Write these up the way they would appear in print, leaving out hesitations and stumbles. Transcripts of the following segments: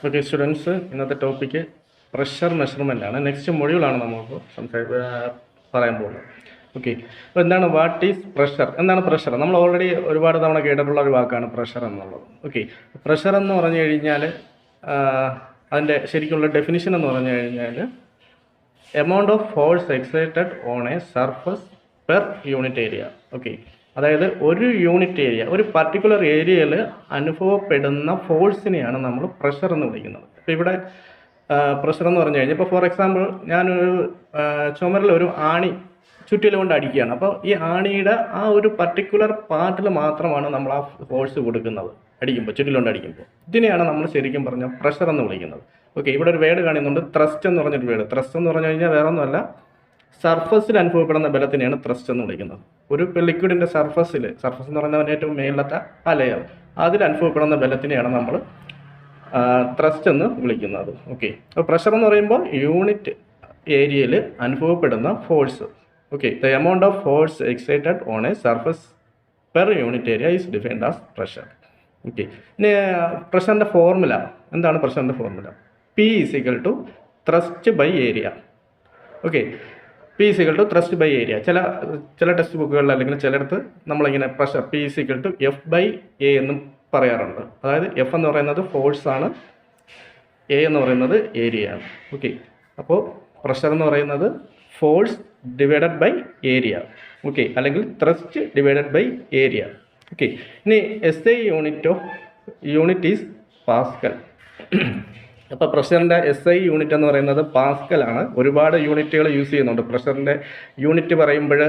Okay students, ഇന്നത്തെ topic pressure measurement ആണ്. Next മൊഡ്യൂളാണ് നമുക്ക് പറയാൻ പോകുന്നത്. ഓക്കെ, അപ്പോൾ എന്താണ് വാട്ട് ഈസ് പ്രഷർ? എന്താണ് പ്രഷർ? നമ്മൾ ഓൾറെഡി ഒരുപാട് തവണ കേട്ടിട്ടുള്ള ഒരു വാക്കാണ് പ്രഷർ എന്നുള്ളത്. ഓക്കെ, പ്രഷർ എന്ന് പറഞ്ഞു കഴിഞ്ഞാൽ അതിൻ്റെ ശരിക്കുള്ള ഡെഫിനിഷൻ എന്ന് പറഞ്ഞു കഴിഞ്ഞാൽ amount of force excited on a surface per unit area. Okay, അതായത് ഒരു യൂണിറ്റ് ഏരിയ, ഒരു പർട്ടിക്കുലർ ഏരിയയിൽ അനുഭവപ്പെടുന്ന ഫോഴ്സിനെയാണ് നമ്മൾ പ്രഷർ എന്ന് വിളിക്കുന്നത്. ഇപ്പോൾ ഇവിടെ പ്രഷർ എന്ന് പറഞ്ഞു കഴിഞ്ഞാൽ, ഇപ്പോൾ ഫോർ എക്സാമ്പിൾ ഞാനൊരു ചുമരിൽ ഒരു ആണി ചുറ്റിലും കൊണ്ട് അടിക്കുകയാണ്. അപ്പോൾ ഈ ആണിയുടെ ആ ഒരു പർട്ടിക്കുലർ പാർട്ടിൽ മാത്രമാണ് നമ്മൾ ആ ഫോഴ്സ് കൊടുക്കുന്നത് അടിക്കുമ്പോൾ, ചുറ്റിലുകൊണ്ട് അടിക്കുമ്പോൾ. ഇതിനെയാണ് നമ്മൾ ശരിക്കും പറഞ്ഞാൽ പ്രഷർ എന്ന് വിളിക്കുന്നത്. ഓക്കെ, ഇവിടെ ഒരു വേർഡ് കാണുന്നുണ്ട്, ത്രസ്റ്റ് എന്ന് പറഞ്ഞൊരു വേർഡ്. ത്രസ്റ്റ് എന്ന് പറഞ്ഞു കഴിഞ്ഞാൽ വേറെ ഒന്നുമല്ല, സർഫസിൽ അനുഭവപ്പെടുന്ന ബലത്തിനെയാണ് ത്രസ്റ്റ് എന്ന് വിളിക്കുന്നത്. ഒരു ലിക്വിഡിൻ്റെ സർഫസ് എന്ന് പറയുന്നതിന് ഏറ്റവും മേലത്തെ ആ ലെയർ, അതിൽ അനുഭവപ്പെടുന്ന ബലത്തിനെയാണ് നമ്മൾ ത്രസ്റ്റ് എന്ന് വിളിക്കുന്നത്. ഓക്കെ, അപ്പോൾ പ്രഷർ എന്ന് പറയുമ്പോൾ യൂണിറ്റ് ഏരിയയിൽ അനുഭവപ്പെടുന്ന force. Okay, the amount of force excited on a surface per unit area is defined as pressure. Okay, ഇനി പ്രഷറിൻ്റെ ഫോർമുല എന്താണ്? പ്രഷറിൻ്റെ formula P = thrust by area. Okay, P = thrust by area. ചില text ബുക്കുകളിൽ അല്ലെങ്കിൽ ചിലയിടത്ത് നമ്മളിങ്ങനെ പ്രഷർ P = F/A എന്നും പറയാറുണ്ട്. അതായത് F എന്ന് പറയുന്നത് ഫോഴ്സാണ്, A എന്ന് പറയുന്നത് ഏരിയയാണ്. ഓക്കെ, അപ്പോൾ പ്രഷർ എന്ന് പറയുന്നത് force divided by area. Okay, അല്ലെങ്കിൽ thrust divided by area. Okay, ഇനി SI യൂണിറ്റ് ഈസ് പാസ്കൽ. അപ്പോൾ പ്രഷറിൻ്റെ SI യൂണിറ്റ് എന്ന് പറയുന്നത് പാസ്കലാണ്. ഒരുപാട് യൂണിറ്റുകൾ യൂസ് ചെയ്യുന്നുണ്ട്. പ്രഷറിൻ്റെ യൂണിറ്റ് പറയുമ്പോൾ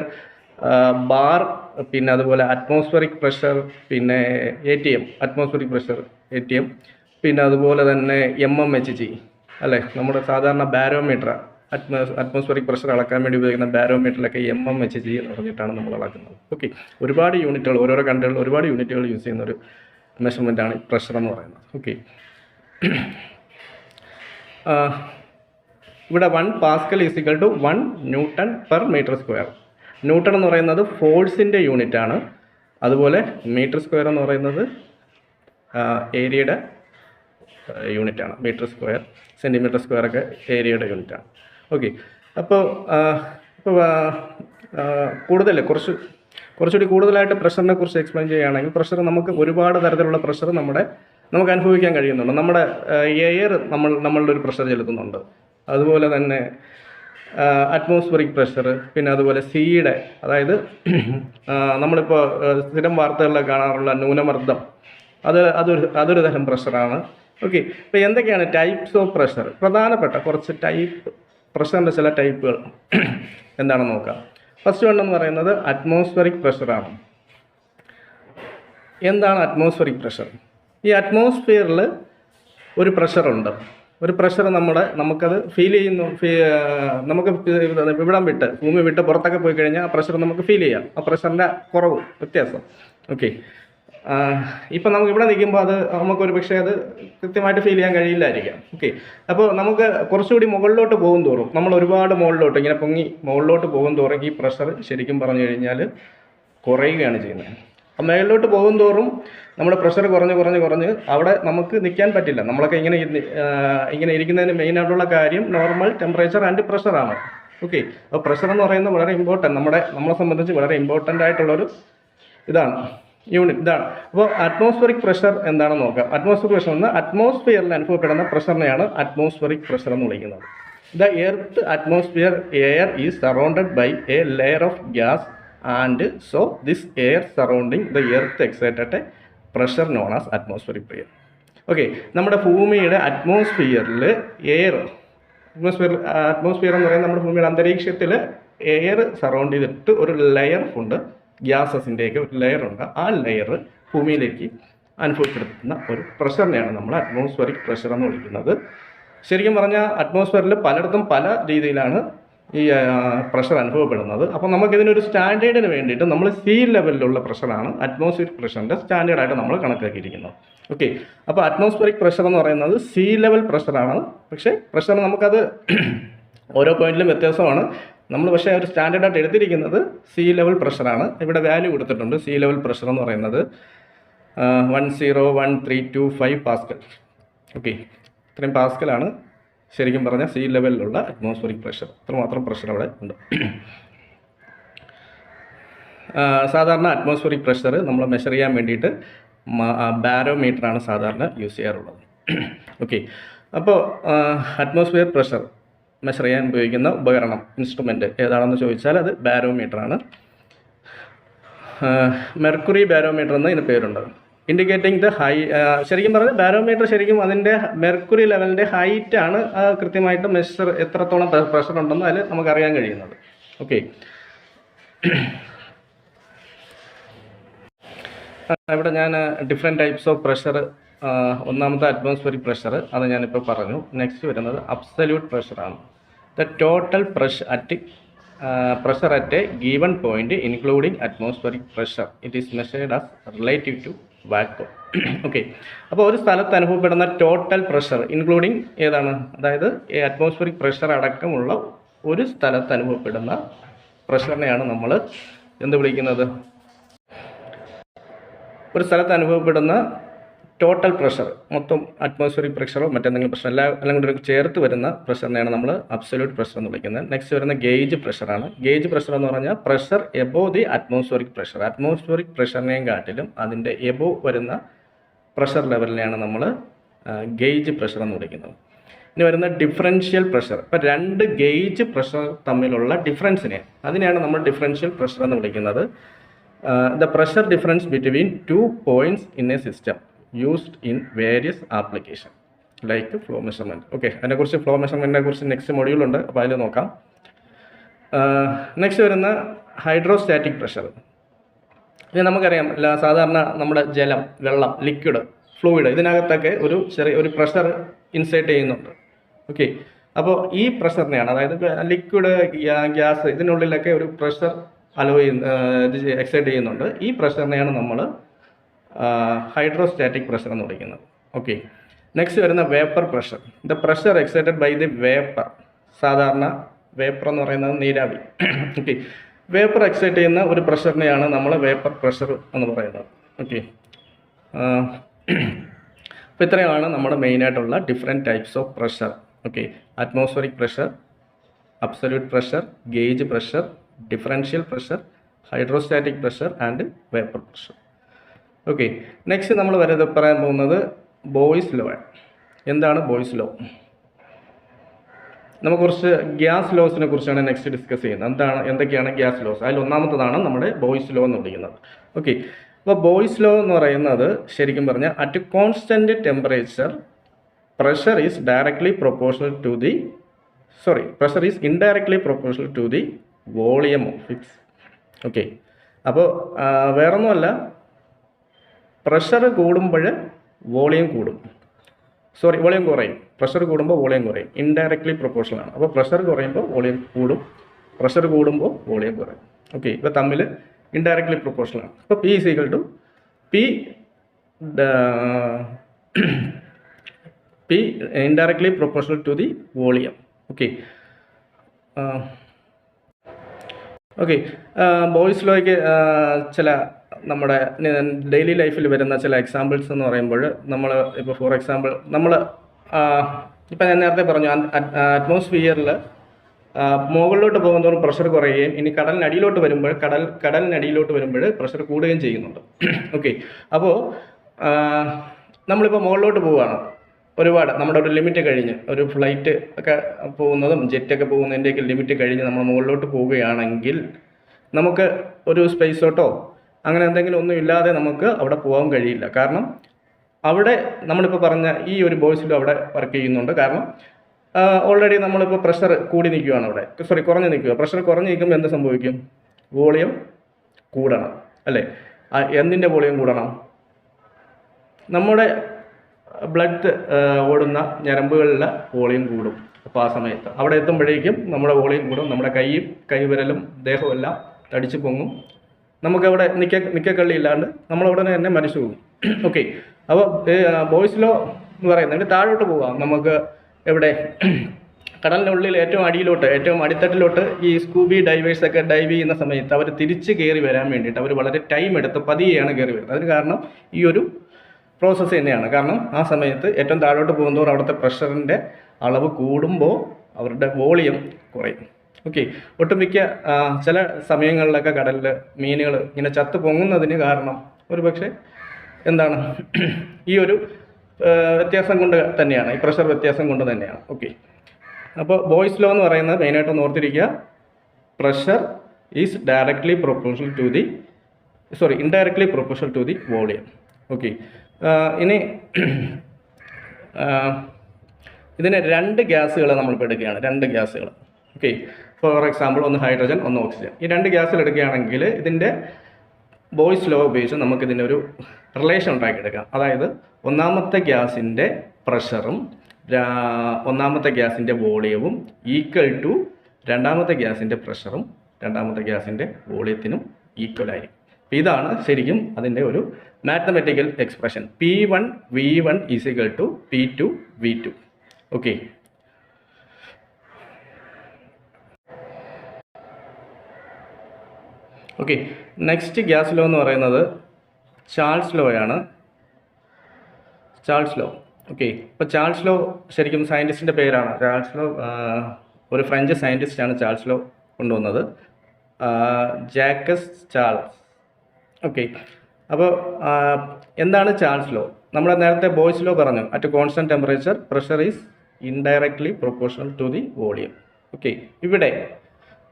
ബാർ, പിന്നെ അതുപോലെ അറ്റ്മോസ്ഫറിക് പ്രഷർ, പിന്നെ ATM, അറ്റ്മോസ്ഫറിക് പ്രഷർ ATM, പിന്നെ അതുപോലെ തന്നെ mmHg അല്ലേ, നമ്മുടെ സാധാരണ ബാരോമീറ്റർ, അറ്റ്മോസ്ഫറിക് പ്രഷർ അളക്കാൻ വേണ്ടി ഉപയോഗിക്കുന്ന ബാരോമീറ്ററിലൊക്കെ mmHg എന്ന് പറഞ്ഞിട്ടാണ് നമ്മൾ അളക്കുന്നത്. ഓക്കെ, ഒരുപാട് യൂണിറ്റുകൾ, ഓരോരോ കൺട്രികളിൽ ഒരുപാട് യൂണിറ്റുകൾ യൂസ് ചെയ്യുന്ന ഒരു മെഷർമെൻറ്റാണ് പ്രഷർ എന്ന് പറയുന്നത്. ഓക്കെ, ഇവിടെ 1 Pascal = 1 newton per metre square. Newton എന്ന് പറയുന്നത് ഫോഴ്സിൻ്റെ യൂണിറ്റാണ്. അതുപോലെ മീറ്റർ സ്ക്വയർ എന്ന് പറയുന്നത് ഏരിയയുടെ യൂണിറ്റാണ്. മീറ്റർ സ്ക്വയർ, സെൻറ്റിമീറ്റർ സ്ക്വയർ ഒക്കെ ഏരിയയുടെ യൂണിറ്റാണ്. ഓക്കെ, അപ്പോൾ കുറച്ചുകൂടി കൂടുതലായിട്ട് പ്രഷറിനെ കുറിച്ച് എക്സ്പ്ലെയിൻ ചെയ്യുകയാണെങ്കിൽ, പ്രഷർ നമുക്ക് ഒരുപാട് തരത്തിലുള്ള പ്രഷർ നമുക്ക് അനുഭവിക്കാൻ കഴിയുന്നുണ്ട്. നമ്മുടെ എയർ നമ്മളുടെ ഒരു പ്രഷർ ചെലുത്തുന്നുണ്ട്. അതുപോലെ തന്നെ അറ്റ്മോസ്ഫറിക് പ്രഷർ, പിന്നെ അതുപോലെ സീയുടെ, അതായത് നമ്മളിപ്പോൾ സ്ഥിരം വാർത്തകളിൽ കാണാറുള്ള ന്യൂനമർദ്ദം, അതൊരു തരം പ്രഷറാണ്. ഓക്കെ, ഇപ്പോൾ എന്തൊക്കെയാണ് ടൈപ്സ് ഓഫ് പ്രഷർ? പ്രധാനപ്പെട്ട കുറച്ച് പ്രഷറിൻ്റെ ചില ടൈപ്പുകൾ എന്താണെന്ന് നോക്കാം. ഫസ്റ്റ് വൺ എന്ന് പറയുന്നത് അറ്റ്മോസ്ഫറിക് പ്രഷറാണ്. എന്താണ് അറ്റ്മോസ്ഫറിക് പ്രഷർ? ഈ അറ്റ്മോസ്ഫിയറിൽ ഒരു പ്രഷറുണ്ട്. ഒരു പ്രഷർ നമുക്കത് ഫീൽ ചെയ്യുന്നു. നമുക്ക് ഭൂമി വിട്ട് പുറത്തൊക്കെ പോയി കഴിഞ്ഞാൽ ആ പ്രഷർ നമുക്ക് ഫീൽ ചെയ്യാം. ആ പ്രഷറിൻ്റെ കുറവ്, വ്യത്യാസം. ഓക്കെ, ഇപ്പം നമുക്ക് ഇവിടെ നിൽക്കുമ്പോൾ നമുക്കൊരു പക്ഷേ അത് കൃത്യമായിട്ട് ഫീൽ ചെയ്യാൻ കഴിയില്ലായിരിക്കാം. ഓക്കെ, അപ്പോൾ നമുക്ക് കുറച്ചുകൂടി മുകളിലോട്ട് പോകും തോറും, നമ്മൾ ഒരുപാട് മുകളിലോട്ട് ഇങ്ങനെ പൊങ്ങി മുകളിലോട്ട് പോകും തോറും ഈ പ്രഷർ ശരിക്കും പറഞ്ഞു കഴിഞ്ഞാൽ കുറയുകയാണ് ചെയ്യുന്നത്. അപ്പം മേളിലോട്ട് പോകും തോറും നമ്മുടെ പ്രഷർ കുറഞ്ഞ് അവിടെ നമുക്ക് നിൽക്കാൻ പറ്റില്ല. നമ്മളൊക്കെ ഇങ്ങനെ ഇരിക്കുന്നതിന് മെയിനായിട്ടുള്ള കാര്യം നോർമൽ ടെമ്പറേച്ചർ ആൻഡ് പ്രഷറാണ്. ഓക്കെ, അപ്പോൾ പ്രഷർ എന്ന് പറയുന്നത് വളരെ ഇമ്പോർട്ടൻറ്റ്, നമ്മളെ സംബന്ധിച്ച് വളരെ ഇമ്പോർട്ടൻ്റ് ആയിട്ടുള്ളൊരു യൂണിറ്റ് ഇതാണ്. അപ്പോൾ അറ്റ്മോസ്ഫറിക് പ്രഷർ എന്താണെന്ന് നോക്കാം. അറ്റ്മോസ്ഫറിക് പ്രഷർ എന്ന് അറ്റ്മോസ്ഫിയറിൽ അനുഭവപ്പെടുന്ന പ്രഷറിനെയാണ് അറ്റ്മോസ്ഫറിക് പ്രഷർ എന്ന് വിളിക്കുന്നത്. The earth atmosphere air is surrounded by a layer of gas and so this air surrounding the earth excited a pressure known as atmospheric pressure. Okay, നമ്മുടെ ഭൂമിയുടെ അറ്റ്മോസ്ഫിയറിൽ atmosphere എന്ന് പറയുന്നത് നമ്മുടെ ഭൂമിയുടെ അന്തരീക്ഷത്തിൽ എയർ സറൗണ്ട് ചെയ്തിട്ട് ഒരു ലെയർ ഉണ്ട്, ഗ്യാസസിൻ്റെയൊക്കെ ഒരു ലെയറുണ്ട്. ആ ലെയർ ഭൂമിയിലേക്ക് അനുഭവപ്പെടുത്തുന്ന ഒരു പ്രഷറിനെയാണ് നമ്മൾ അറ്റ്മോസ്ഫറിക് പ്രഷർ എന്ന് വിളിക്കുന്നത്. ശരിക്കും പറഞ്ഞാൽ അറ്റ്മോസ്ഫിയറിൽ പലയിടത്തും പല രീതിയിലാണ് ഈ പ്രഷർ അനുഭവപ്പെടുന്നത്. അപ്പോൾ നമുക്കിതിനൊരു സ്റ്റാൻഡേർഡിന് വേണ്ടിയിട്ട് നമ്മൾ സീ ലെവലിലുള്ള പ്രഷറാണ് അറ്റ്മോസ്ഫിയറിക് പ്രഷറിൻ്റെ സ്റ്റാൻഡേർഡായിട്ട് നമ്മൾ കണക്കാക്കിയിരിക്കുന്നത്. ഓക്കെ, അപ്പോൾ അറ്റ്മോസ്ഫിയറിക് പ്രഷർ എന്ന് പറയുന്നത് സീ ലെവൽ പ്രഷറാണ്. പക്ഷേ പ്രഷർ നമുക്കത് ഓരോ പോയിന്റിലും വ്യത്യാസമാണ്. നമ്മൾ പക്ഷേ ഒരു സ്റ്റാൻഡേർഡായിട്ട് എടുത്തിരിക്കുന്നത് സീ ലെവൽ പ്രഷറാണ്. ഇവിടെ വാല്യൂ കൊടുത്തിട്ടുണ്ട്. സീ ലെവൽ പ്രഷർ എന്ന് പറയുന്നത് 101,325 പാസ്കൽ. ഓക്കെ, ഇത്രയും പാസ്കലാണ് ശരിക്കും പറഞ്ഞാൽ സീ ലെവലിലുള്ള അറ്റ്മോസ്ഫിയറിക് പ്രഷർ. അത്രമാത്രം പ്രഷർ അവിടെ ഉണ്ട്. സാധാരണ അറ്റ്മോസ്ഫിയറിക് പ്രഷർ നമ്മൾ മെഷർ ചെയ്യാൻ വേണ്ടിയിട്ട് ബാരോമീറ്ററാണ് സാധാരണ യൂസ് ചെയ്യാറുള്ളത്. ഓക്കെ, അപ്പോൾ അറ്റ്മോസ്ഫിയർ പ്രഷർ മെഷർ ചെയ്യാൻ ഉപയോഗിക്കുന്ന ഉപകരണം, ഇൻസ്ട്രുമെൻറ്റ് ഏതാണെന്ന് ചോദിച്ചാൽ അത് ബാരോമീറ്ററാണ്. മെർക്കുറി ബാരോമീറ്റർ എന്ന് ഇതിന് പേരുണ്ട്. ഇൻഡിക്കേറ്റിംഗ് ദ ഹൈ, ശരിക്കും പറഞ്ഞാൽ ബാരോമീറ്റർ ശരിക്കും അതിൻ്റെ മെർക്കുറി ലെവലിൻ്റെ ഹൈറ്റാണ് കൃത്യമായിട്ട് മെഷർ എത്രത്തോളം പ്രഷർ ഉണ്ടെന്ന് അതിൽ നമുക്കറിയാൻ കഴിയുന്നത്. ഓക്കെ, ഇവിടെ ഞാൻ ഡിഫറെൻറ്റ് ടൈപ്സ് ഓഫ് പ്രഷർ, ഒന്നാമത്തെ അറ്റ്മോസ്ഫിയറിക് പ്രഷർ അത് ഞാനിപ്പോൾ പറഞ്ഞു. നെക്സ്റ്റ് വരുന്നത് അബ്സല്യൂട്ട് പ്രഷറാണ്. The total pressure at a given point including atmospheric pressure. It is measured as relative to vacuum. Okay, അപ്പോൾ ഒരു സ്ഥലത്ത് അനുഭവപ്പെടുന്ന ടോട്ടൽ പ്രഷർ ഇൻക്ലൂഡിങ് ഏതാണ്, അതായത് അറ്റ്മോസ്ഫിയറിക് പ്രഷർ അടക്കമുള്ള ഒരു സ്ഥലത്ത് അനുഭവപ്പെടുന്ന പ്രഷറിനെയാണ് നമ്മൾ എന്ത് വിളിക്കുന്നത്? ഒരു സ്ഥലത്ത് അനുഭവപ്പെടുന്ന ടോട്ടൽ പ്രഷർ, മൊത്തം അറ്റ്മോസ്ഫിയറിക് പ്രഷറോ മറ്റെന്തെങ്കിലും പ്രഷർ എല്ലാം കൂടി ചേർത്ത് വരുന്ന പ്രഷറിനെയാണ് നമ്മൾ അബ്സല്യൂട്ട് പ്രഷർ എന്ന് വിളിക്കുന്നത്. നെക്സ്റ്റ് വരുന്ന ഗേജ് പ്രഷറാണ്. ഗേജ് പ്രഷർ എന്ന് പറഞ്ഞാൽ pressure above the atmospheric pressure. Atmospheric പ്രഷറിനെയും കാട്ടിലും അതിൻ്റെ എബോവ് വരുന്ന പ്രഷർ ലെവലിനെയാണ് നമ്മൾ ഗേജ് പ്രഷർ എന്ന് വിളിക്കുന്നത്. ഇനി വരുന്ന ഡിഫറൻഷ്യൽ പ്രഷർ. ഇപ്പോൾ രണ്ട് ഗേജ് പ്രഷർ തമ്മിലുള്ള അതിനെയാണ് നമ്മൾ ഡിഫറൻഷ്യൽ പ്രഷർ എന്ന് വിളിക്കുന്നത്. The pressure difference between 2 points in a system used in various application like flow measurement. Okay, അതിനെക്കുറിച്ച് ഫ്ലോ മെഷർമെൻറ്റിനെ കുറിച്ച് നെക്സ്റ്റ് മൊഡ്യൂളുണ്ട്, അപ്പോൾ അതിൽ നോക്കാം. നെക്സ്റ്റ് വരുന്ന ഹൈഡ്രോസ്റ്റാറ്റിക് പ്രഷർ. ഇത് നമുക്കറിയാം, സാധാരണ നമ്മുടെ ജലം, വെള്ളം, ലിക്വിഡ്, ഫ്ലൂയിഡ് ഇതിനകത്തൊക്കെ ഒരു പ്രഷർ ഇൻസേർട്ട് ചെയ്യുന്നുണ്ട്. ഓക്കെ, അപ്പോൾ ഈ പ്രഷറിനെയാണ്, അതായത് ലിക്വിഡ്, ഗ്യാസ് ഇതിനുള്ളിലൊക്കെ ഒരു പ്രഷർ എക്സൈറ്റ് ചെയ്യുന്നുണ്ട്. ഈ പ്രഷറിനെയാണ് നമ്മൾ ഹൈഡ്രോസ്റ്റാറ്റിക് പ്രഷർ എന്ന് വിളിക്കുന്നത്. ഓക്കെ, നെക്സ്റ്റ് വരുന്ന vapour pressure. The pressure excited by the vapour. സാധാരണ വേപ്പർ എന്ന് പറയുന്നത് നീരാവി. ഓക്കെ, വേപ്പർ എക്സൈറ്റ് ചെയ്യുന്ന ഒരു പ്രഷറിനെയാണ് നമ്മൾ വേപ്പർ പ്രഷർ എന്ന് പറയുന്നത്. ഓക്കെ, അപ്പോൾ ഇത്രയാണ് നമ്മുടെ മെയിനായിട്ടുള്ള different types of pressure. Okay, atmospheric pressure, absolute pressure, gauge pressure, differential pressure, hydrostatic pressure and vapour pressure. Okay, next നമ്മൾ പറയാൻ പോകുന്നത് ബോയ്സ് ലോ. എന്താണ് ബോയ്സ് ലോ? നമുക്ക് കുറച്ച് ഗ്യാസ് ലോസിനെ കുറിച്ചാണ് നെക്സ്റ്റ് ഡിസ്കസ് ചെയ്യുന്നത്. എന്തൊക്കെയാണ് ഗ്യാസ് ലോസ്? അതിൽ ഒന്നാമത്തതാണ് നമ്മുടെ ബോയ്സ് ലോ എന്ന് വിളിക്കുന്നത്. ഓക്കെ, അപ്പോൾ ബോയ്സ് ലോ എന്ന് പറയുന്നത് ശരിക്കും പറഞ്ഞാൽ at constant temperature pressure is indirectly proportional to the volume of its. Okay, അപ്പോൾ വേറൊന്നുമല്ല, പ്രഷർ കൂടുമ്പോൾ വോളിയം കുറയും. പ്രഷർ കൂടുമ്പോൾ വോളിയം കുറയും. ഇൻഡയറക്ട്ലി പ്രൊപ്പോർഷണൽ ആണ്. അപ്പോൾ പ്രഷർ കുറയുമ്പോൾ വോളിയം കൂടും, പ്രഷർ കൂടുമ്പോൾ വോളിയം കുറയും. ഓക്കെ, ഇപ്പോൾ തമ്മിൽ ഇൻഡയറക്ട്ലി പ്രൊപ്പോർഷണൽ ആണ്. അപ്പോൾ P is equal to P indirectly proportional to the volume. Okay, Boyle's ലോയ്ക്ക് ചില നമ്മുടെ ഡെയിലി ലൈഫിൽ വരുന്ന ചില എക്സാമ്പിൾസ് എന്ന് പറയുമ്പോൾ നമ്മൾ ഇപ്പോൾ ഫോർ എക്സാമ്പിൾ ഇപ്പം ഞാൻ നേരത്തെ പറഞ്ഞു, അറ്റ്മോസ്ഫിയറിൽ മുകളിലോട്ട് പോകുന്നതോറും പ്രഷർ കുറയുകയും ഇനി കടലിനടിയിലോട്ട് വരുമ്പോൾ പ്രഷർ കൂടുകയും ചെയ്യുന്നുണ്ട്. ഓക്കെ, അപ്പോൾ നമ്മളിപ്പോൾ മുകളിലോട്ട് പോവുകയാണ്, ഒരുപാട് നമ്മുടെ ഒരു ലിമിറ്റ് കഴിഞ്ഞ്, ഒരു ഫ്ലൈറ്റ് ഒക്കെ പോകുന്നതും ജെറ്റൊക്കെ പോകുന്നതിൻ്റെയൊക്കെ ലിമിറ്റ് കഴിഞ്ഞ് നമ്മൾ മുകളിലോട്ട് പോവുകയാണെങ്കിൽ നമുക്ക് ഒരു സ്പേസോട്ടോ അങ്ങനെ എന്തെങ്കിലും ഒന്നും ഇല്ലാതെ നമുക്ക് അവിടെ പോകാൻ കഴിയില്ല. കാരണം അവിടെ നമ്മളിപ്പോൾ പറഞ്ഞ ഈ ഒരു ബോയ്സിലും അവിടെ വർക്ക് ചെയ്യുന്നുണ്ട്. കാരണം ഓൾറെഡി നമ്മളിപ്പോൾ പ്രഷർ കൂടി നിൽക്കുകയാണ്, കുറഞ്ഞ് നിൽക്കുക. പ്രഷർ കുറഞ്ഞ് നിൽക്കുമ്പോൾ എന്ത് സംഭവിക്കും? വോളിയം കൂടണം, അല്ലേ? എന്തിൻ്റെ വോളിയം കൂടണം? നമ്മുടെ ബ്ലഡ് ഓടുന്ന ഞരമ്പുകളിലെ വോളിയം കൂടും. അപ്പോൾ ആ സമയത്ത് അവിടെ എത്തുമ്പോഴേക്കും നമ്മുടെ വോളിയം കൂടും, നമ്മുടെ കൈവിരലും ദേഹവും എല്ലാം തടിച്ച് പൊങ്ങും, നമുക്കവിടെ നിൽക്കക്കള്ളി ഇല്ലാണ്ട് നമ്മളവിടെ തന്നെ മരിച്ചു പോകും. ഓക്കെ, അപ്പോൾ ബോയ്സ് ലോ എന്ന് പറയുന്നത് താഴോട്ട് പോകാം. നമുക്ക് എവിടെ? കടലിനുള്ളിൽ ഏറ്റവും അടിത്തട്ടിലോട്ട് ഈ സ്കൂബി ഡൈവേഴ്സൊക്കെ ഡൈവ് ചെയ്യുന്ന സമയത്ത് അവർ തിരിച്ച് കയറി വരാൻ വേണ്ടിയിട്ട് അവർ വളരെ ടൈം എടുത്ത് പതിയെയാണ് കയറി വരുന്നത്. അതിന് കാരണം ഈ ഒരു പ്രോസസ്സ് തന്നെയാണ്. കാരണം ആ സമയത്ത് ഏറ്റവും താഴോട്ട് പോകുന്നതോറും അവിടുത്തെ പ്രഷറിൻ്റെ അളവ് കൂടുമ്പോൾ അവരുടെ വോളിയം കുറയും. ഓക്കെ, ഒട്ടുമിക്ക ചില സമയങ്ങളിലൊക്കെ കടലിൽ മീനുകൾ ഇങ്ങനെ ചത്തു പൊങ്ങുന്നതിന് കാരണം ഒരുപക്ഷെ എന്താണ് ഈ ഒരു വ്യത്യാസം കൊണ്ട് തന്നെയാണ്, ഈ പ്രഷർ വ്യത്യാസം കൊണ്ട് തന്നെയാണ്. ഓക്കെ, അപ്പോൾ ബോയ്സ് ലോ എന്ന് പറയുന്നത് മെയിനായിട്ട് ഓർത്തിരിക്കുക, pressure is indirectly proportional to the volume. Okay, ഇനി ഇതിന് 2 ഗ്യാസുകൾ നമ്മളിപ്പോൾ എടുക്കുകയാണ്, 2 ഗ്യാസുകൾ. ഓക്കെ, ഫോർ എക്സാമ്പിൾ ഒന്ന് ഹൈഡ്രജൻ, ഒന്ന് ഓക്സിജൻ. ഈ 2 ഗ്യാസുകൾ എടുക്കുകയാണെങ്കിൽ ഇതിൻ്റെ ബോയ്സ് ലോ ഉപയോഗിച്ച് നമുക്കിതിൻ്റെ ഒരു റിലേഷൻ ഉണ്ടാക്കിയെടുക്കാം. അതായത് ഒന്നാമത്തെ ഗ്യാസിൻ്റെ പ്രഷറും ഒന്നാമത്തെ ഗ്യാസിൻ്റെ വോളിയവും ഈക്വൽ ടു രണ്ടാമത്തെ ഗ്യാസിൻ്റെ പ്രഷറും രണ്ടാമത്തെ ഗ്യാസിൻ്റെ വോളിയത്തിനും ഈക്വൽ ആയിരിക്കും. അപ്പോൾ ഇതാണ് ശരിക്കും അതിൻ്റെ ഒരു mathematical expression. P1 V1 is equal to P2 V2. Okay, okay, next gas law എന്ന് പറയുന്നത് ചാൾസ് ലോയാണ്. Charles law. ഓക്കെ, ഇപ്പോൾ ചാൾസ് ലോ ശരിക്കും സയൻറ്റിസ്റ്റിൻ്റെ പേരാണ്. ചാൾസ് ലോ ഒരു ഫ്രഞ്ച് സയൻറ്റിസ്റ്റാണ് ചാൾസ് ലോ കൊണ്ടുവന്നത്, ജാക്കസ് ചാൾസ്. ഓക്കെ, അപ്പോൾ എന്താണ് ചാൾസ് ലോ? നമ്മൾ നേരത്തെ ബോയ്സ് ലോ പറഞ്ഞു, at constant temperature pressure is indirectly proportional to the volume. Okay, ഇവിടെ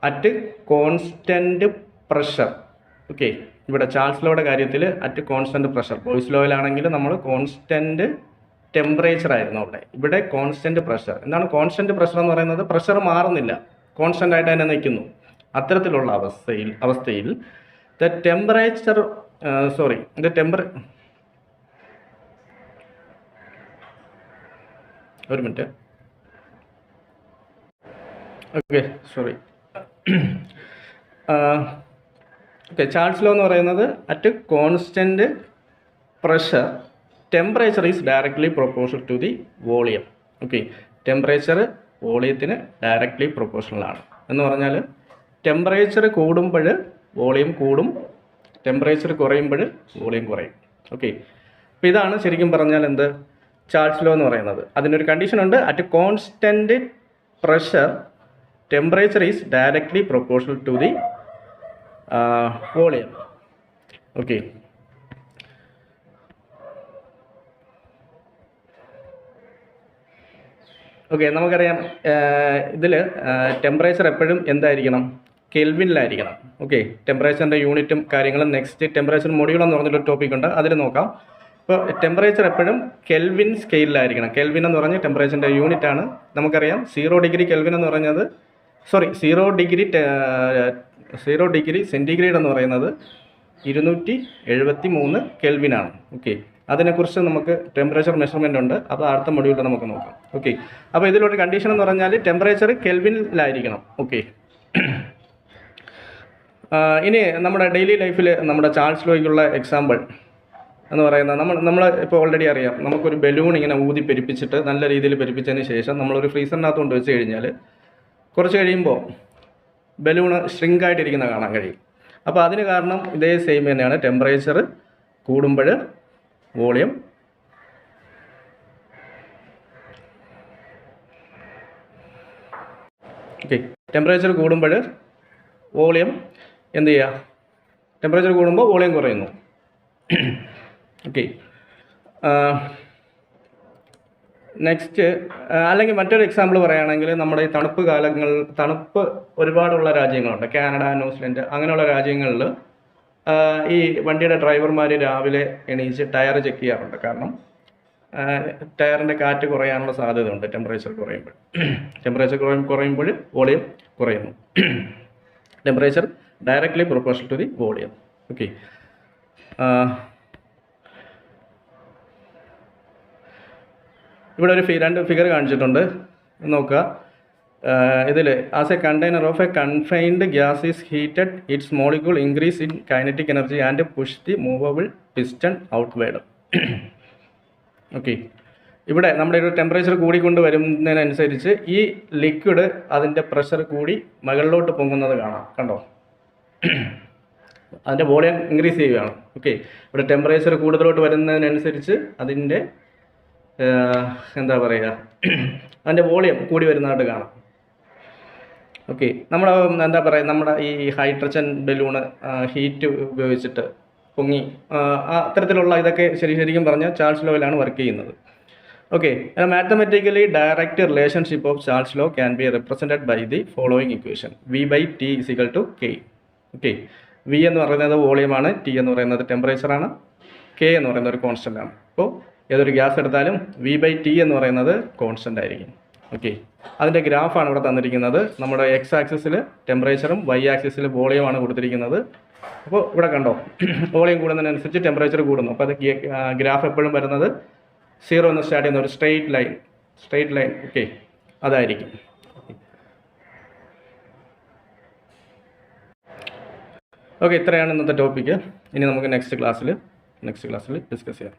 അറ്റ് കോൺസ്റ്റൻറ്റ് പ്രഷർ. ഓക്കെ, ഇവിടെ ചാൾസ് ലോയുടെ കാര്യത്തിൽ അറ്റ് കോൺസ്റ്റൻറ്റ് പ്രഷർ, ബോയ്സ് ലോയിലാണെങ്കിൽ നമ്മൾ കോൺസ്റ്റൻറ്റ് ടെമ്പറേച്ചർ ആയിരുന്നു അവിടെ. ഇവിടെ കോൺസ്റ്റൻറ്റ് പ്രഷർ. എന്താണ് കോൺസ്റ്റൻറ്റ് പ്രഷർ എന്ന് പറയുന്നത്? പ്രഷർ മാറുന്നില്ല, കോൺസ്റ്റൻ്റ് ആയിട്ട് തന്നെ നിൽക്കുന്നു. അത്തരത്തിലുള്ള അവസ്ഥയിൽ ദ ടെമ്പറേച്ചർ ഒരു മിനിറ്റ്. ഓക്കെ, ചാൾസ് ലോ എന്ന് പറയുന്നത് at constant pressure temperature is directly proportional to the volume. Okay, temperature വോളിയത്തിന് ഡയറക്ട്ലി പ്രൊപ്പോർഷണൽ ആണ്. എന്ന് പറഞ്ഞാൽ ടെമ്പറേച്ചർ കൂടുമ്പോൾ വോളിയം കൂടും, ടെമ്പറേച്ചർ കുറയുമ്പോൾ വോളിയം കുറയും. ഓക്കെ, അപ്പോൾ ഇതാണ് ശരിക്കും പറഞ്ഞാൽ എന്ത് ചാൾസ് ലോ എന്ന് പറയുന്നത്. അതിനൊരു കണ്ടീഷൻ ഉണ്ട്, at constant pressure temperature is directly proportional to the volume. Okay, നമുക്കറിയാം ഇതിൽ ടെമ്പറേച്ചർ എപ്പോഴും എന്തായിരിക്കണം? കെൽവിനിലായിരിക്കണം. ഓക്കെ, ടെമ്പറേച്ചറിൻ്റെ യൂണിറ്റും കാര്യങ്ങളും നെക്സ്റ്റ് ടെമ്പറേച്ചർ മൊഡ്യൂൾ എന്ന് പറഞ്ഞൊരു ടോപ്പിക് ഉണ്ട്, അതിൽ നോക്കാം. ഇപ്പോൾ ടെമ്പറേച്ചർ എപ്പോഴും കെൽവിൻ സ്കെയിലിലായിരിക്കണം. കെൽവിൻ എന്ന് പറഞ്ഞാൽ ടെമ്പറേച്ചറിൻ്റെ യൂണിറ്റ് ആണ്. നമുക്കറിയാം 0 ഡിഗ്രി കെൽവിൻ എന്ന് പറഞ്ഞത് 0 ഡിഗ്രി സെൻറ്റിഗ്രേഡ് എന്ന് പറയുന്നത് 273 കെൽവിനാണ്. ഓക്കെ, അതിനെക്കുറിച്ച് നമുക്ക് ടെമ്പറേച്ചർ മെഷർമെൻ്റ് ഉണ്ട്, അപ്പോൾ അടുത്ത മൊഡ്യൂളിൽ നമുക്ക് നോക്കാം. ഓക്കെ, അപ്പോൾ ഇതിലൊരു കണ്ടീഷൻ എന്ന് പറഞ്ഞാൽ ടെമ്പറേച്ചർ കെൽവിനിലായിരിക്കണം. ഓക്കെ, ഇനി നമ്മുടെ ഡെയിലി ലൈഫിൽ നമ്മുടെ ചാൾസ് ലോയ്ക്കുള്ള എക്സാമ്പിൾ എന്ന് പറയുന്നത് നമ്മൾ ഇപ്പോൾ ഓൾറെഡി അറിയാം, നമുക്കൊരു ബലൂൺ ഇങ്ങനെ ഊതി പെരുപ്പിച്ചിട്ട് നല്ല രീതിയിൽ പെരുപ്പിച്ചതിന് ശേഷം നമ്മളൊരു ഫ്രീസറിനകത്ത് കൊണ്ട് വെച്ച് കഴിഞ്ഞാൽ കുറച്ച് കഴിയുമ്പോൾ ബലൂണ് ഷ്രിങ്കായിട്ടിരിക്കുന്ന കാണാൻ കഴിയും. അപ്പോൾ അതിന് കാരണം ഇതേ സെയിം തന്നെയാണ്. ടെമ്പറേച്ചർ കൂടുമ്പോൾ വോളിയം ടെമ്പറേച്ചർ കൂടുമ്പോൾ വോളിയം എന്ത് ചെയ്യുക? ടെമ്പറേച്ചർ കൂടുമ്പോൾ വോളിയം കുറയുന്നു. ഓക്കെ, നെക്സ്റ്റ് അല്ലെങ്കിൽ മറ്റൊരു എക്സാമ്പിൾ പറയുകയാണെങ്കിൽ നമ്മുടെ ഈ തണുപ്പ് ഒരുപാടുള്ള രാജ്യങ്ങളുണ്ട്, കാനഡ, ന്യൂസിലൻഡ് അങ്ങനെയുള്ള രാജ്യങ്ങളിൽ ഈ വണ്ടിയുടെ ഡ്രൈവർമാർ രാവിലെ എണീച്ച് ടയർ ചെക്ക് ചെയ്യാറുണ്ട്. കാരണം ടയറിൻ്റെ കാറ്റ് കുറയാനുള്ള സാധ്യതയുണ്ട് ടെമ്പറേച്ചർ കുറയുമ്പോൾ. ടെമ്പറേച്ചർ കുറയുമ്പോൾ വോളിയം കുറയുന്നു. Temperature directly proportional to the volume. Okay, ഇവിടെ ഒരു 2 ഫിഗർ കാണിച്ചിട്ടുണ്ട്, നോക്കുക. ഇതിൽ as a container of a confined gas is heated, its molecule increase in kinetic energy and push the movable piston outward. Okay, ഇവിടെ നമ്മുടെ ഒരു temperature കൂടിക്കൊണ്ട് വരുന്നതിനനുസരിച്ച് ഈ liquid അതിൻ്റെ പ്രഷർ കൂടി മുകളിലോട്ട് പൊങ്ങുന്നത് കാണാം. കണ്ടോ? അതിൻ്റെ വോളിയം ഇൻക്രീസ് ചെയ്യുകയാണ്. ഓക്കെ, ഇവിടെ ടെമ്പറേച്ചർ കൂടുതലോട്ട് വരുന്നതിനനുസരിച്ച് അതിൻ്റെ എന്താ പറയുക, അതിൻ്റെ വോളിയം കൂടി വരുന്നതായിട്ട് കാണാം. ഓക്കെ, നമ്മുടെ എന്താ പറയുക, നമ്മുടെ ഈ ഹൈഡ്രജൻ ബലൂണ് ഹീറ്റ് ഉപയോഗിച്ചിട്ട് പൊങ്ങി അത്തരത്തിലുള്ള ഇതൊക്കെ ശരിക്കും പറഞ്ഞാൽ ചാൾസ് ലോയിലാണ് വർക്ക് ചെയ്യുന്നത്. Okay, mathematically direct relationship of Charles law can be represented by the following equation: V/T = K. Okay, V എന്ന് പറയുന്നത് വോളിയമാണ്, T എന്ന് പറയുന്നത് ടെമ്പറേച്ചറാണ്, K എന്ന് പറയുന്നത് ഒരു കോൺസ്റ്റൻ്റ് ആണ്. അപ്പോൾ ഏതൊരു ഗ്യാസ് എടുത്താലും V/T എന്ന് പറയുന്നത് കോൺസ്റ്റൻ്റ് ആയിരിക്കും. ഓക്കെ, അതിൻ്റെ ഗ്രാഫാണ് ഇവിടെ തന്നിരിക്കുന്നത്. നമ്മുടെ എക്സ് ആക്സിസിൽ ടെമ്പറേച്ചറും വൈ ആക്സിസിൽ വോളിയമാണ് കൊടുത്തിരിക്കുന്നത്. അപ്പോൾ ഇവിടെ കണ്ടോ, വോളിയം കൂടുന്നതിനനുസരിച്ച് ടെമ്പറേച്ചർ കൂടുന്നു. അപ്പോൾ അത് ഗ്രാഫ് എപ്പോഴും വരുന്നത് 0 എന്ന് സ്റ്റാർട്ട് ചെയ്യുന്ന ഒരു സ്ട്രെയിറ്റ് ലൈൻ ഓക്കെ അതായിരിക്കും. ഓക്കെ, ഇത്രയാണ് ഇന്നത്തെ ടോപ്പിക്ക്. ഇനി നമുക്ക് നെക്സ്റ്റ് ക്ലാസ്സിൽ ഡിസ്കസ് ചെയ്യാം.